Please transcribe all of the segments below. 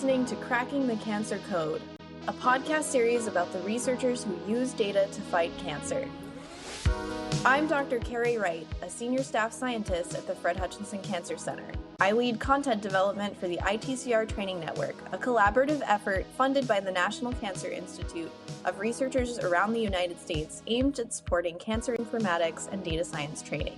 listening to Cracking the Cancer Code, a podcast series about the researchers who use data to fight cancer. I'm Dr. Carrie Wright, a senior staff scientist at the Fred Hutchinson Cancer Center. I lead content development for the ITCR Training Network, a collaborative effort funded by the National Cancer Institute of researchers around the United States aimed at supporting cancer informatics and data science training.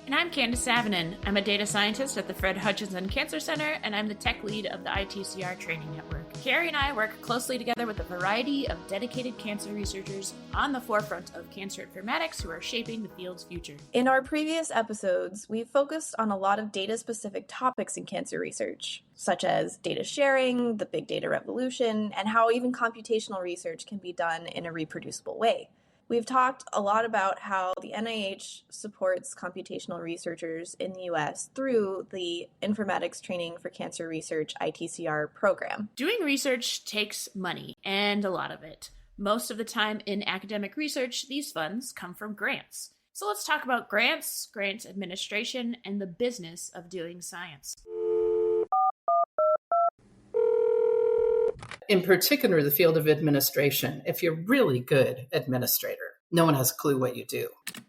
And I'm Candace Savanen. I'm a data scientist at the Fred Hutchinson Cancer Center, and I'm the tech lead of the ITCR Training Network. Carrie and I work closely together with a variety of dedicated cancer researchers on the forefront of cancer informatics who are shaping the field's future. In our previous episodes, we've focused on a lot of data-specific topics in cancer research, such as data sharing, the big data revolution, and how even computational research can be done in a reproducible way. We've talked a lot about how the NIH supports computational researchers in the U.S. through the Informatics Training for Cancer Research ITCR program. Doing research takes money, and a lot of it. Most of the time in academic research, these funds come from grants. So let's talk about grants, grant administration, and the business of doing science. In particular, the field of administration, if you're really good administrator, no one has a clue what you do.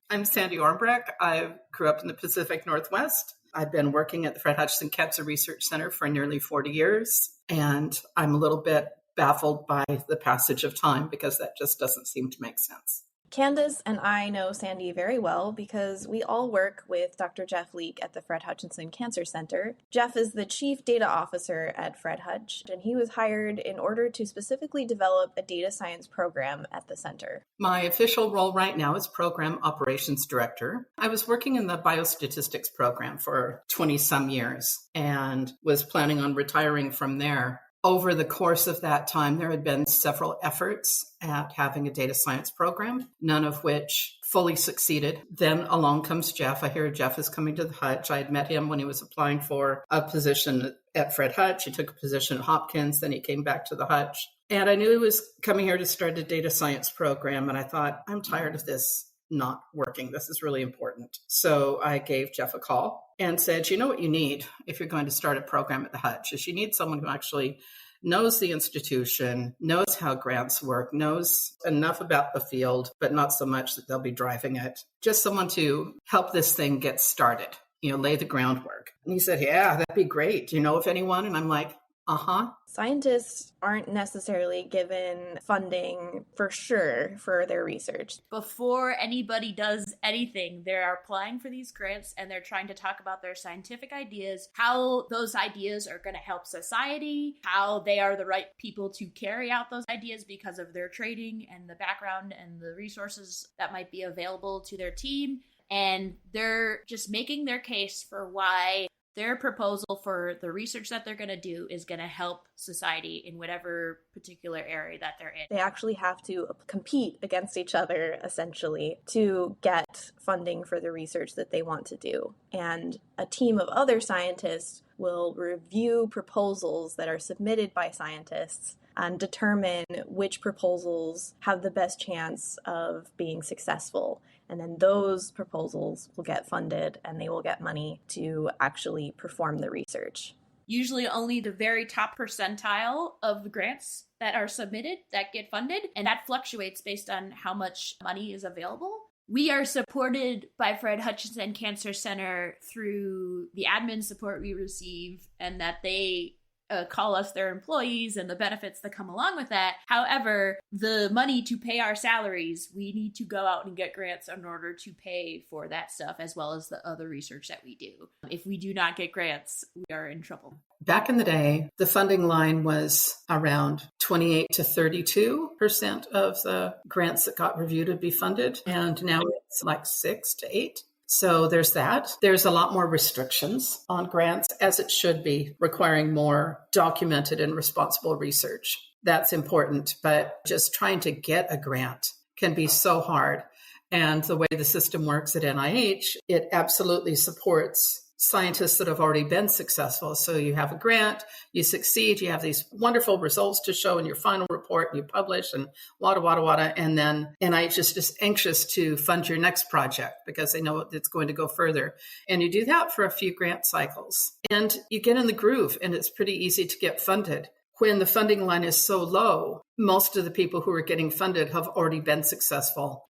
I'm Sandy Ormbrek. I grew up in the Pacific Northwest. I've been working at the Fred Hutchinson Cancer Research Center for nearly 40 years, and I'm a little bit baffled by the passage of time because that just doesn't seem to make sense. Candace and I know Sandy very well because we all work with Dr. Jeff Leake at the Fred Hutchinson Cancer Center. Jeff is the chief data officer at Fred Hutch, and he was hired in order to specifically develop a data science program at the center. My official role right now is program operations director. I was working in the biostatistics program for 20-some years and was planning on retiring from there. Over the course of that time, there had been several efforts at having a data science program, none of which fully succeeded. Then along comes Jeff. I hear Jeff is coming to the Hutch. I had met him when he was applying for a position at Fred Hutch. He took a position at Hopkins, then he came back to the Hutch. And I knew he was coming here to start a data science program. And I thought, I'm tired of this not working. This is really important. So I gave Jeff a call and said, you know what you need if you're going to start a program at the Hutch is you need someone who actually knows the institution, knows how grants work, knows enough about the field, but not so much that they'll be driving it. Just someone to help this thing get started, lay the groundwork. And he said, yeah, that'd be great. Do you know of anyone? And I'm like, Scientists aren't necessarily given funding for sure for their research. Before anybody does anything, they're applying for these grants and they're trying to talk about their scientific ideas, how those ideas are going to help society, how they are the right people to carry out those ideas because of their training and the background and the resources that might be available to their team. And they're just making their case for why their proposal for the research that they're going to do is going to help society in whatever particular area that they're in. They actually have to compete against each other, essentially, to get funding for the research that they want to do. And a team of other scientists will review proposals that are submitted by scientists and determine which proposals have the best chance of being successful. And then those proposals will get funded and they will get money to actually perform the research. Usually only the very top percentile of the grants that are submitted that get funded, and that fluctuates based on how much money is available. We are supported by Fred Hutchinson Cancer Center through the admin support we receive and that they call us their employees and the benefits that come along with that. However, the money to pay our salaries, we need to go out and get grants in order to pay for that stuff, as well as the other research that we do. If we do not get grants, we are in trouble. Back in the day, the funding line was around 28 to 32% of the grants that got reviewed would be funded. And now it's like 6 to 8. So there's that. There's a lot more restrictions on grants, as it should be, requiring more documented and responsible research. That's important, but just trying to get a grant can be so hard. And the way the system works at NIH, it absolutely supports scientists that have already been successful. So you have a grant, you succeed, you have these wonderful results to show in your final report, and you publish and wada. And then NIH is just anxious to fund your next project because they know it's going to go further. And you do that for a few grant cycles and you get in the groove and it's pretty easy to get funded. when the funding line is so low, most of the people who are getting funded have already been successful.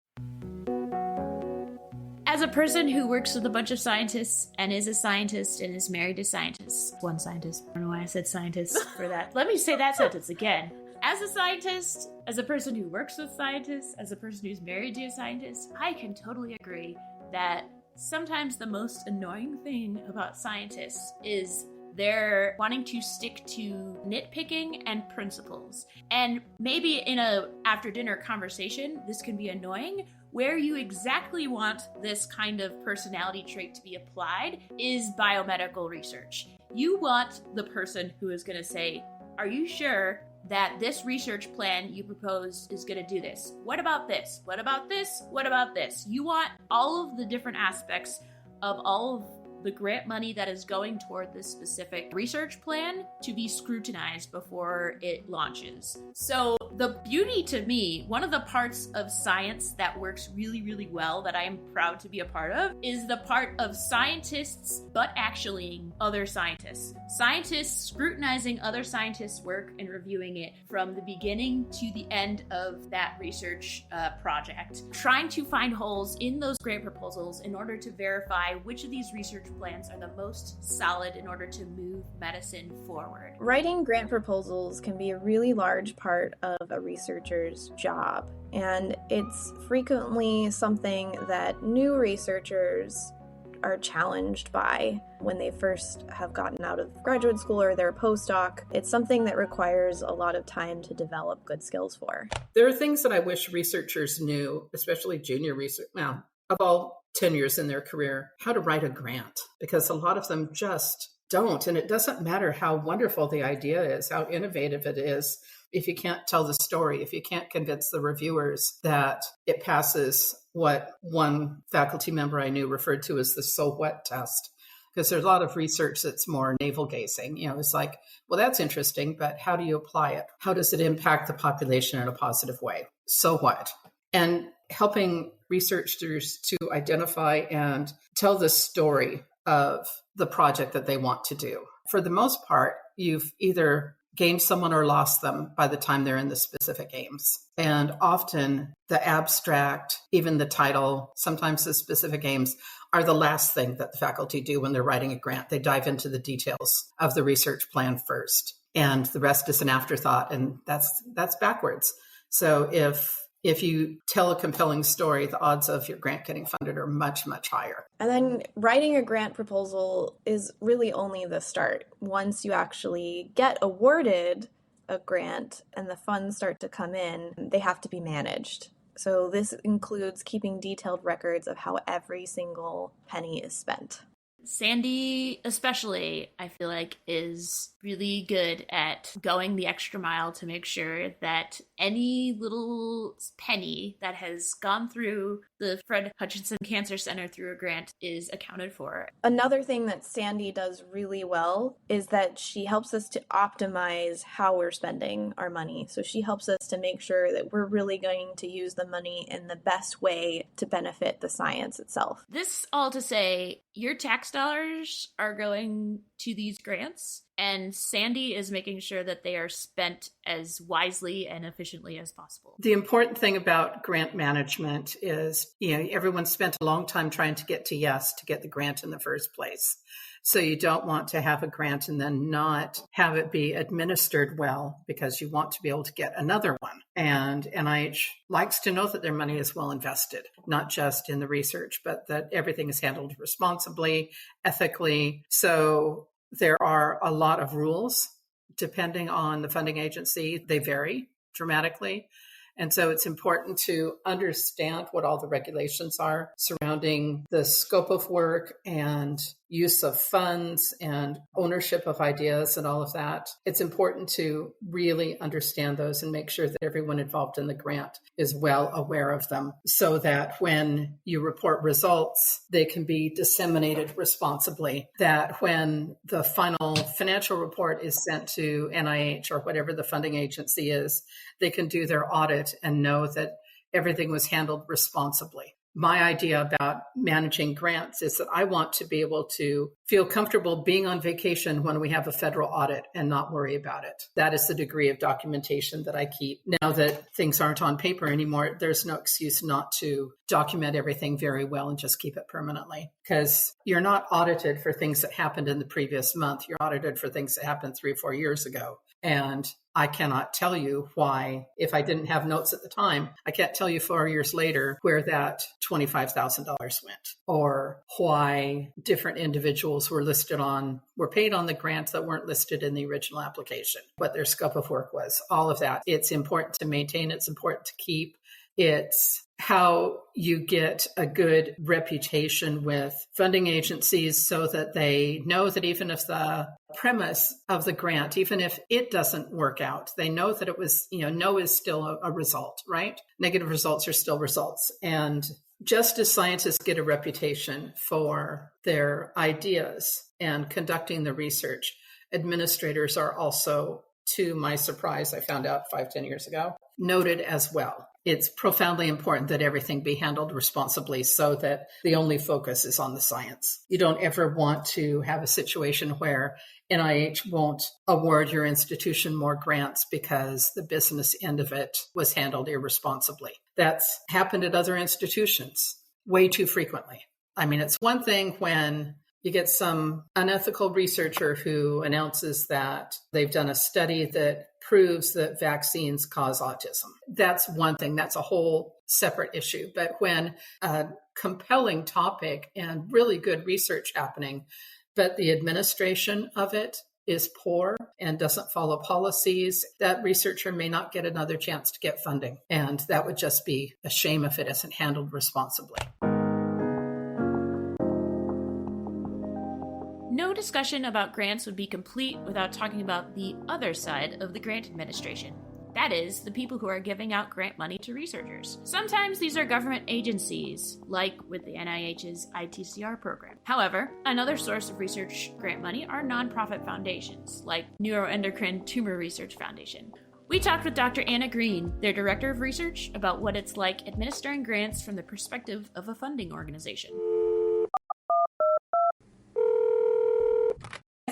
As a person who works with a bunch of scientists and is a scientist and is married to scientists, one scientist, I don't know why I said scientist for that. Let me say that sentence again. As a scientist, as a person who works with scientists, as a person who's married to a scientist, I can totally agree that sometimes the most annoying thing about scientists is they're wanting to stick to nitpicking and principles. And maybe in a after dinner conversation, this can be annoying. Where you exactly want this kind of personality trait to be applied is biomedical research. You want the person who is going to say, are you sure that this research plan you proposed is going to do this? What about this? What about this? What about this? You want all of the different aspects of all of the grant money that is going toward this specific research plan to be scrutinized before it launches. So the beauty to me, one of the parts of science that works really, really well that I am proud to be a part of is the part of scientists, but actually other scientists. Scientists scrutinizing other scientists' work and reviewing it from the beginning to the end of that research project, trying to find holes in those grant proposals in order to verify which of these research plans are the most solid in order to move medicine forward. Writing grant proposals can be a really large part of a researcher's job, and it's frequently something that new researchers are challenged by when they first have gotten out of graduate school or their postdoc. It's something that requires a lot of time to develop good skills for. There are things that I wish researchers knew, especially junior research, now, of all tenures in their career, how to write a grant, because a lot of them just don't. And it doesn't matter how wonderful the idea is, how innovative it is, if you can't tell the story, if you can't convince the reviewers that it passes what one faculty member I knew referred to as the so what test. Because there's a lot of research that's more navel gazing. It's like, well, that's interesting, but how do you apply it? How does it impact the population in a positive way? So what? And helping researchers to identify and tell the story of the project that they want to do. For the most part, you've either gained someone or lost them by the time they're in the specific aims. And often the abstract, even the title, sometimes the specific aims are the last thing that the faculty do when they're writing a grant. They dive into the details of the research plan first, and the rest is an afterthought, and that's backwards. So if you tell a compelling story, the odds of your grant getting funded are much, much higher. And then writing a grant proposal is really only the start. Once you actually get awarded a grant and the funds start to come in, they have to be managed. So this includes keeping detailed records of how every single penny is spent. Sandy, especially, I feel like, is really good at going the extra mile to make sure that any little penny that has gone through the Fred Hutchinson Cancer Center through a grant is accounted for. Another thing that Sandy does really well is that she helps us to optimize how we're spending our money. So she helps us to make sure that we're really going to use the money in the best way to benefit the science itself. This all to say, your tax dollars are going to these grants, and Sandy is making sure that they are spent as wisely and efficiently as possible. The important thing about grant management is, everyone spent a long time trying to get to yes to get the grant in the first place. So you don't want to have a grant and then not have it be administered well, because you want to be able to get another one. And NIH likes to know that their money is well invested, not just in the research, but that everything is handled responsibly, ethically. So there are a lot of rules depending on the funding agency. They vary dramatically. And so it's important to understand what all the regulations are surrounding the scope of work and use of funds and ownership of ideas and all of that. It's important to really understand those and make sure that everyone involved in the grant is well aware of them, so that when you report results, they can be disseminated responsibly, that when the final financial report is sent to NIH or whatever the funding agency is, they can do their audit and know that everything was handled responsibly. my idea about managing grants is that I want to be able to feel comfortable being on vacation when we have a federal audit and not worry about it. That is the degree of documentation that I keep. Now that things aren't on paper anymore, there's no excuse not to document everything very well and just keep it permanently, because you're not audited for things that happened in the previous month. You're audited for things that happened 3 or 4 years ago. And I cannot tell you why, if I didn't have notes at the time, I can't tell you 4 years later where that $25,000 went, or why different individuals were paid on the grants that weren't listed in the original application, what their scope of work was, all of that. It's important to maintain. It's important to keep. It's how you get a good reputation with funding agencies so that they know that even if the premise of the grant, even if it doesn't work out, they know that it was, no is still a result, right? Negative results are still results. And just as scientists get a reputation for their ideas and conducting the research, administrators are also, to my surprise, I found out 5-10 years ago, noted as well. It's profoundly important that everything be handled responsibly so that the only focus is on the science. You don't ever want to have a situation where NIH won't award your institution more grants because the business end of it was handled irresponsibly. That's happened at other institutions way too frequently. I mean, it's one thing when you get some unethical researcher who announces that they've done a study that proves that vaccines cause autism. That's one thing. That's a whole separate issue. But when a compelling topic and really good research happening, but the administration of it is poor and doesn't follow policies, that researcher may not get another chance to get funding. And that would just be a shame if it isn't handled responsibly. No discussion about grants would be complete without talking about the other side of the grant administration. That is, the people who are giving out grant money to researchers. Sometimes these are government agencies, like with the NIH's ITCR program. However, another source of research grant money are nonprofit foundations, like Neuroendocrine Tumor Research Foundation. We talked with Dr. Anna Green, their director of research, about what it's like administering grants from the perspective of a funding organization.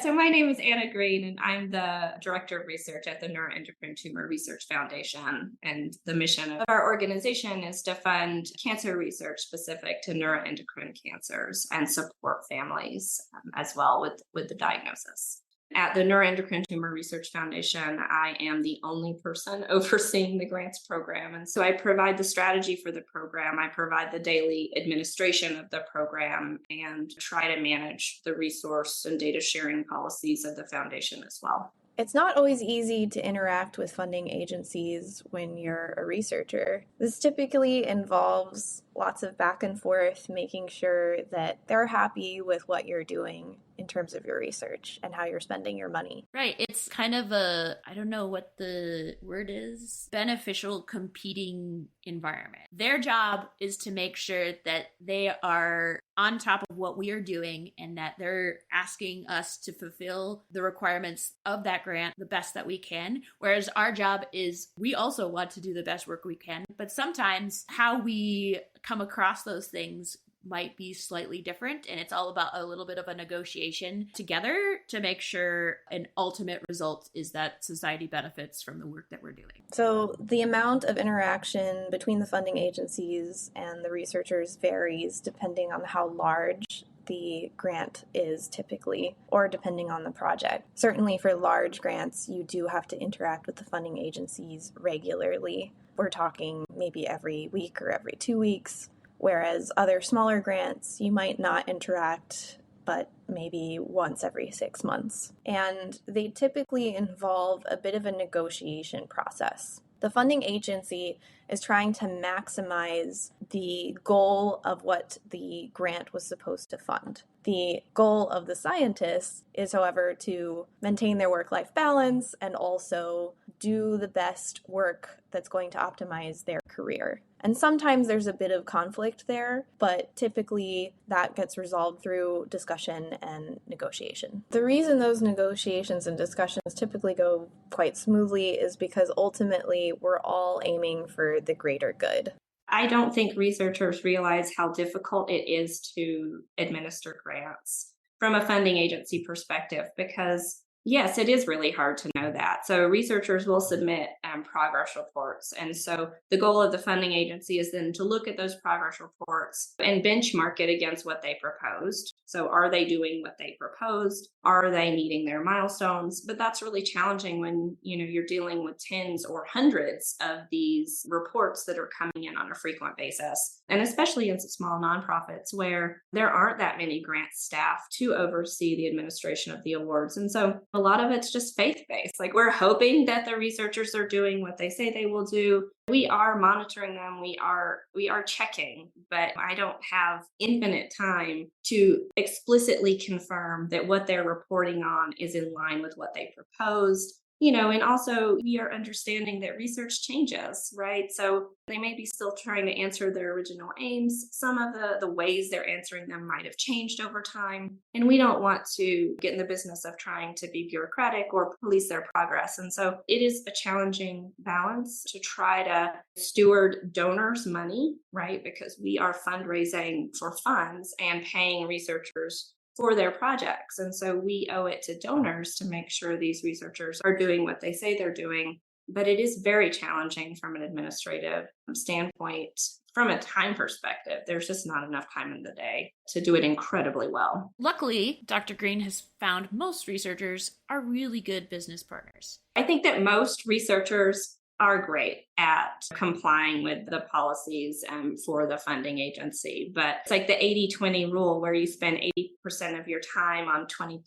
So my name is Anna Green, and I'm the Director of Research at the Neuroendocrine Tumor Research Foundation. And the mission of our organization is to fund cancer research specific to neuroendocrine cancers and support families as well with the diagnosis. At the Neuroendocrine Tumor Research Foundation, I am the only person overseeing the grants program. And so I provide the strategy for the program. I provide the daily administration of the program and try to manage the resource and data sharing policies of the foundation as well. It's not always easy to interact with funding agencies when you're a researcher. This typically involves lots of back and forth, making sure that they're happy with what you're doing in terms of your research and how you're spending your money. Right. It's kind of I don't know what the word is, beneficial competing environment. Their job is to make sure that they are on top of what we are doing and that they're asking us to fulfill the requirements of that grant the best that we can. Whereas our job is we also want to do the best work we can, but sometimes how we come across those things might be slightly different, and it's all about a little bit of a negotiation together to make sure an ultimate result is that society benefits from the work that we're doing. So the amount of interaction between the funding agencies and the researchers varies depending on how large the grant is typically, or depending on the project. Certainly for large grants, you do have to interact with the funding agencies regularly. We're talking maybe every week or every 2 weeks. Whereas other smaller grants, you might not interact, but maybe once every 6 months. And they typically involve a bit of a negotiation process. The funding agency is trying to maximize the goal of what the grant was supposed to fund. The goal of the scientists is, however, to maintain their work-life balance and also do the best work that's going to optimize their career. And sometimes there's a bit of conflict there, but typically that gets resolved through discussion and negotiation. The reason those negotiations and discussions typically go quite smoothly is because ultimately we're all aiming for the greater good. I don't think researchers realize how difficult it is to administer grants from a funding agency perspective, because yes, it is really hard to know that. So researchers will submit progress reports. And so the goal of the funding agency is then to look at those progress reports and benchmark it against what they proposed. So are they doing what they proposed? Are they meeting their milestones? But that's really challenging when, you're dealing with tens or hundreds of these reports that are coming in on a frequent basis. And especially in small nonprofits where there aren't that many grant staff to oversee the administration of the awards. And so a lot of it's just faith-based. Like, we're hoping that the researchers are doing what they say they will do. We are monitoring them. We are checking, but I don't have infinite time to explicitly confirm that what they're reporting on is in line with what they proposed. And also we are understanding that research changes, right? So they may be still trying to answer their original aims. Some of the ways they're answering them might have changed over time. And we don't want to get in the business of trying to be bureaucratic or police their progress. And so it is a challenging balance to try to steward donors' money, right? Because we are fundraising for funds and paying researchers for their projects. And so we owe it to donors to make sure these researchers are doing what they say they're doing. But it is very challenging from an administrative standpoint. From a time perspective, there's just not enough time in the day to do it incredibly well. Luckily, Dr. Green has found most researchers are really good business partners. I think that most researchers are great at complying with the policies for the funding agency. But it's like the 80-20 rule, where you spend 80% of your time on 20%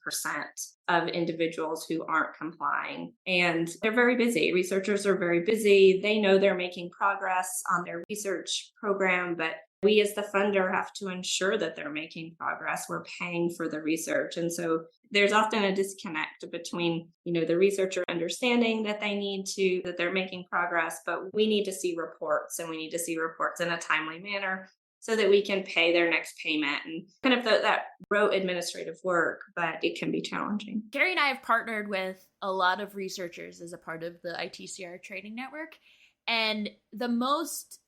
of individuals who aren't complying. And they're very busy. Researchers are very busy. They know they're making progress on their research program, but we as the funder have to ensure that they're making progress. We're paying for the research. And so there's often a disconnect between, the researcher understanding that that they're making progress, but we need to see reports, and we need to see reports in a timely manner so that we can pay their next payment, and kind of that rote administrative work, but it can be challenging. Carrie and I have partnered with a lot of researchers as a part of the ITCR training network. And the most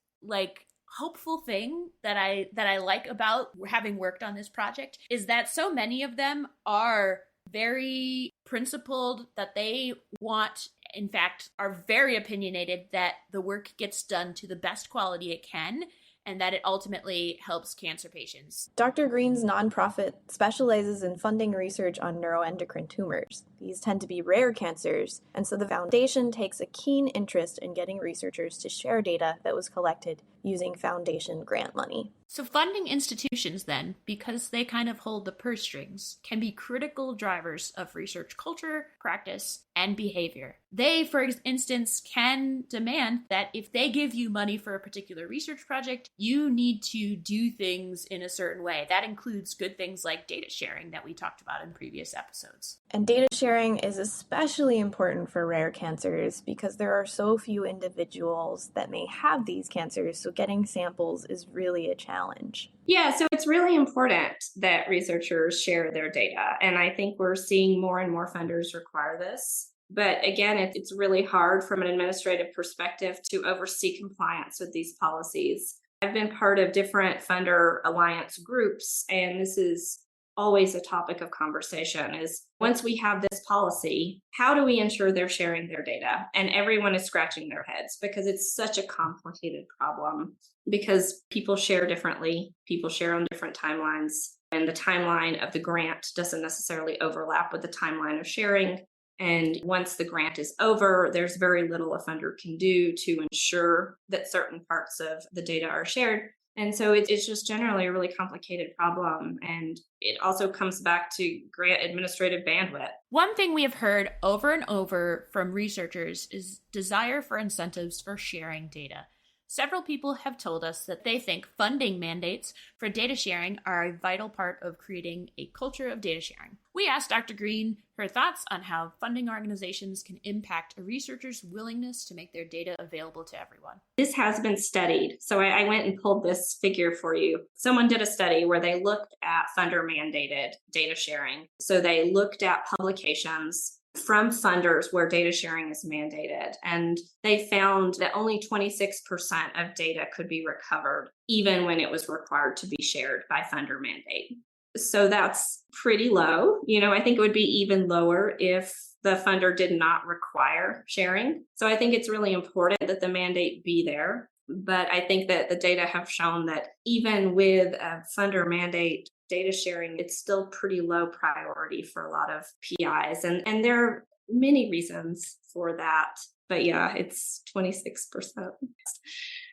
hopeful thing that I like about having worked on this project is that so many of them are very principled, that they want, in fact, are very opinionated that the work gets done to the best quality it can, and that it ultimately helps cancer patients. Dr. Green's nonprofit specializes in funding research on neuroendocrine tumors. These tend to be rare cancers, and so the foundation takes a keen interest in getting researchers to share data that was collected using foundation grant money. So funding institutions then, because they kind of hold the purse strings, can be critical drivers of research culture, practice, and behavior. They, for instance, can demand that if they give you money for a particular research project, you need to do things in a certain way. That includes good things like data sharing that we talked about in previous episodes. And data sharing is especially important for rare cancers because there are so few individuals that may have these cancers, so getting samples is really a challenge. Yeah, so it's really important that researchers share their data. And I think we're seeing more and more funders require this. But again, it's really hard from an administrative perspective to oversee compliance with these policies. I've been part of different funder alliance groups, and this is always a topic of conversation is once we have this policy, how do we ensure they're sharing their data? And everyone is scratching their heads because it's such a complicated problem because people share differently, people share on different timelines, and the timeline of the grant doesn't necessarily overlap with the timeline of sharing. And once the grant is over, there's very little a funder can do to ensure that certain parts of the data are shared. And so it's just generally a really complicated problem. And it also comes back to grant administrative bandwidth. One thing we have heard over and over from researchers is desire for incentives for sharing data. Several people have told us that they think funding mandates for data sharing are a vital part of creating a culture of data sharing. We asked Dr. Green her thoughts on how funding organizations can impact a researcher's willingness to make their data available to everyone. This has been studied. So I went and pulled this figure for you. Someone did a study where they looked at funder mandated data sharing. So they looked at publications from funders where data sharing is mandated. And they found that only 26% of data could be recovered, even when it was required to be shared by funder mandate. So that's pretty low. I think it would be even lower if the funder did not require sharing. So I think it's really important that the mandate be there. But I think that the data have shown that even with a funder mandate, data sharing, it's still pretty low priority for a lot of PIs. And there are many reasons for that. But yeah, it's 26%.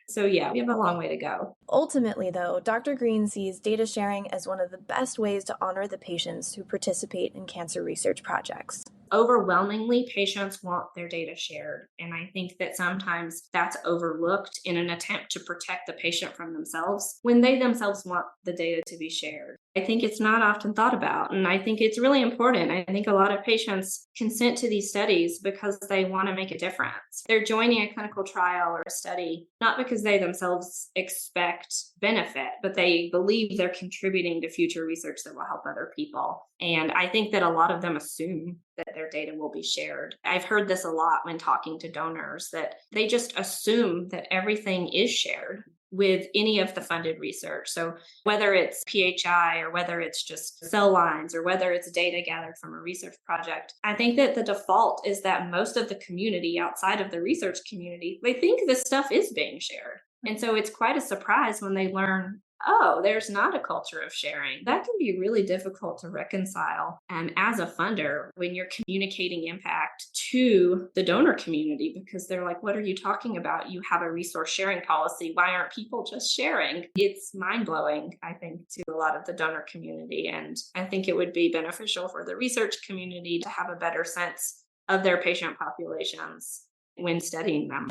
So yeah, we have a long way to go. Ultimately, though, Dr. Green sees data sharing as one of the best ways to honor the patients who participate in cancer research projects. Overwhelmingly, patients want their data shared. And I think that sometimes that's overlooked in an attempt to protect the patient from themselves when they themselves want the data to be shared. I think it's not often thought about. And I think it's really important. I think a lot of patients consent to these studies because they want to make a difference. They're joining a clinical trial or a study, not because they themselves expect benefit, but they believe they're contributing to future research that will help other people. And I think that a lot of them assume that their data will be shared. I've heard this a lot when talking to donors, that they just assume that everything is shared with any of the funded research. So whether it's PHI or whether it's just cell lines or whether it's data gathered from a research project, I think that the default is that most of the community outside of the research community, they think this stuff is being shared. And so it's quite a surprise when they learn, oh, there's not a culture of sharing. That can be really difficult to reconcile as a funder when you're communicating impact to the donor community, because they're like, what are you talking about? You have a resource sharing policy. Why aren't people just sharing? It's mind-blowing, I think, to a lot of the donor community. And I think it would be beneficial for the research community to have a better sense of their patient populations when studying them.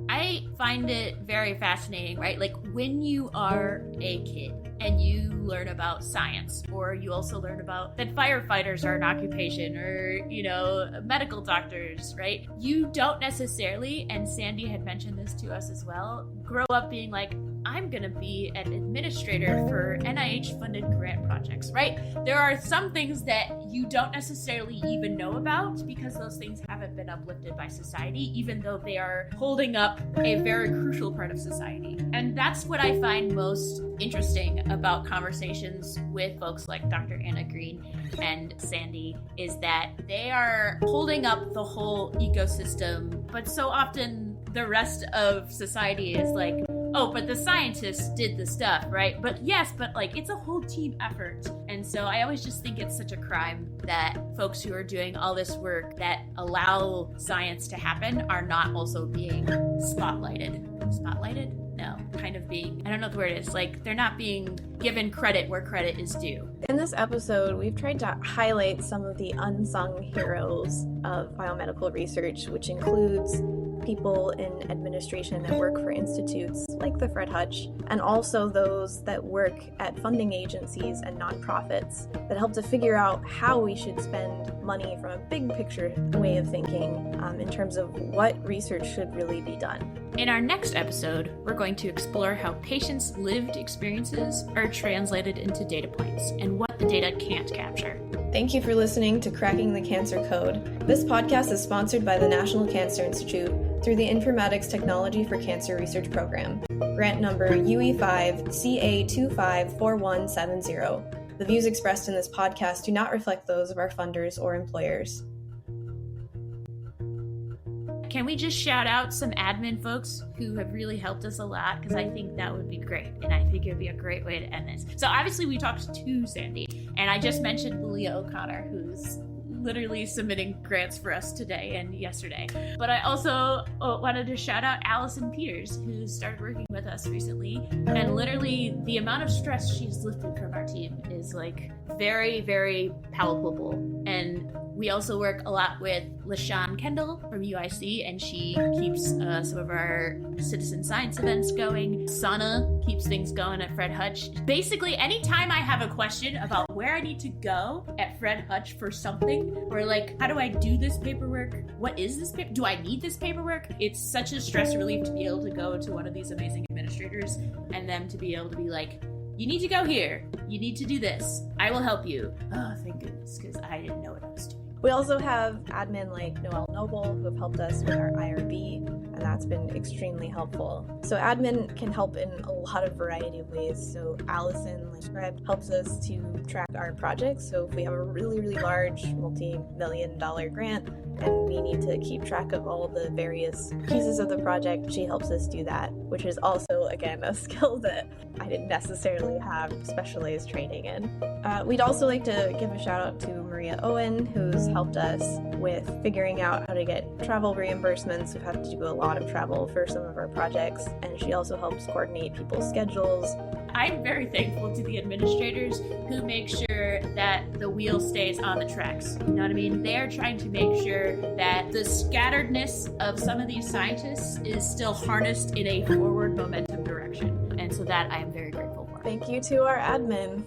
I find it very fascinating, right? Like when you are a kid and you learn about science, or you also learn about that firefighters are an occupation, or, medical doctors, right? You don't necessarily, and Sandy had mentioned this to us as well, grow up being like, I'm going to be an administrator for NIH-funded grant projects, right? There are some things that you don't necessarily even know about because those things haven't been uplifted by society, even though they are holding up a very crucial part of society. And that's what I find most interesting about conversations with folks like Dr. Anna Green and Sandy, is that they are holding up the whole ecosystem, but so often the rest of society is like, oh, but the scientists did the stuff, right? But yes, but it's a whole team effort. And so I always just think it's such a crime that folks who are doing all this work that allow science to happen are not also being spotlighted. Spotlighted? No, kind of being, I don't know what the word is, they're not being given credit where credit is due. In this episode, we've tried to highlight some of the unsung heroes of biomedical research, which includes people in administration that work for institutes like the Fred Hutch, and also those that work at funding agencies and nonprofits that help to figure out how we should spend money from a big picture way of thinking in terms of what research should really be done. In our next episode, we're going to explore how patients' lived experiences are translated into data points and what the data can't capture. Thank you for listening to Cracking the Cancer Code. This podcast is sponsored by the National Cancer Institute through the Informatics Technology for Cancer Research Program, grant number UE5CA254170. The views expressed in this podcast do not reflect those of our funders or employers. Can we just shout out some admin folks who have really helped us a lot? Because I think that would be great. And I think it would be a great way to end this. So obviously we talked to Sandy, and I just mentioned Maleah O'Connor, who's literally submitting grants for us today and yesterday. But I also wanted to shout out Allison Peters, who started working with us recently. And literally the amount of stress she's lifted from our team is very, very palpable. And we also work a lot with LaShawn Kendall from UIC, and she keeps some of our citizen science events going. Sana keeps things going at Fred Hutch. Basically, anytime I have a question about where I need to go at Fred Hutch for something, or how do I do this paperwork? What is this paper? Do I need this paperwork? It's such a stress relief to be able to go to one of these amazing administrators and them to be able to be like, you need to go here. You need to do this. I will help you. Oh, thank goodness, because I didn't know what I was doing. We also have admin like Noelle Noble who have helped us with our IRB, and that's been extremely helpful. So admin can help in a lot of variety of ways. So Allison, like described, helps us to track our projects. So if we have a really, really large multi-million-dollar grant and we need to keep track of all the various pieces of the project, she helps us do that, which is also, again, a skill that I didn't necessarily have specialized training in. We'd also like to give a shout out to Maleah Owen, who's helped us with figuring out how to get travel reimbursements. We've had to do a lot of travel for some of our projects, and she also helps coordinate people's schedules. I'm very thankful to the administrators who make sure that the wheel stays on the tracks. You know what I mean? They're trying to make sure that the scatteredness of some of these scientists is still harnessed in a forward momentum direction. And so that I am very grateful for. Thank you to our admin.